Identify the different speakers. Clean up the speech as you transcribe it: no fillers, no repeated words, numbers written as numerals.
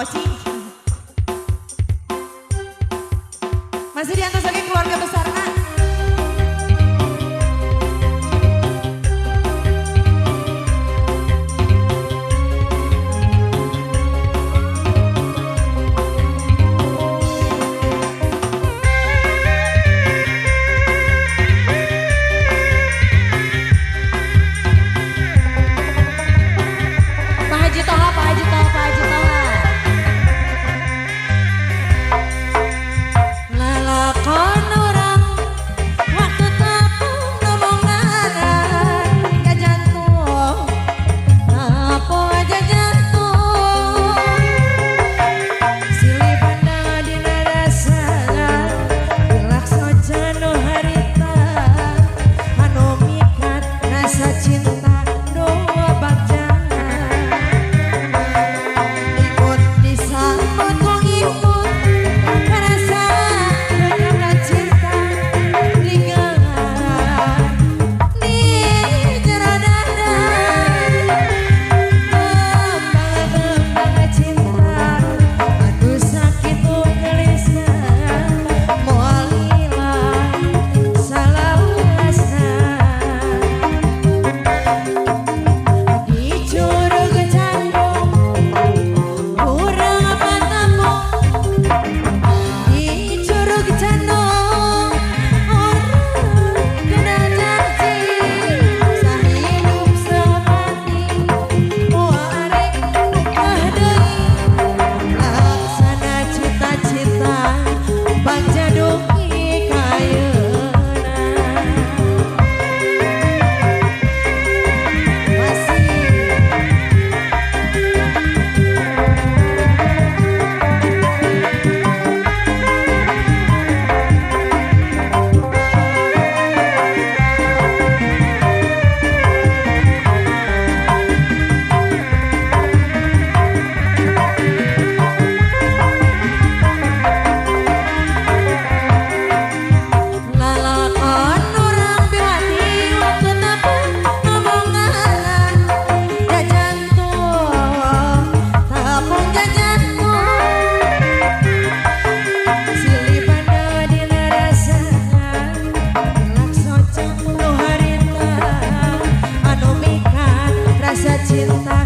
Speaker 1: Oci. Masih diantar sebagai keluarga besar nak. Pak Haji Toha, Pak Haji Toha, Pak Haji Toha. Lalakon orang waktu tapung ngomongan gak jantung, apa aja jantung. Silih pandang di narasa, bilak sojano harita, anu mikat rasa cinta doa bagja. Ikut disambut kong ikut rasa karena cinta ringan di jero dada. Kembang cinta aduh sakit gelisah moal hilang salawasna. Dicurug candung urang patamu, dicurug candung orang kena janji sahidup semati muarek nikah deui laksana cita-cita bagja dugi kayeuna. Masih lalakon orang bihati waktu tapung ngomongan gak jantung, tapung gak jantung. Silih pandang di narasa, bilak sojang nu harita, anu mikat rasa cinta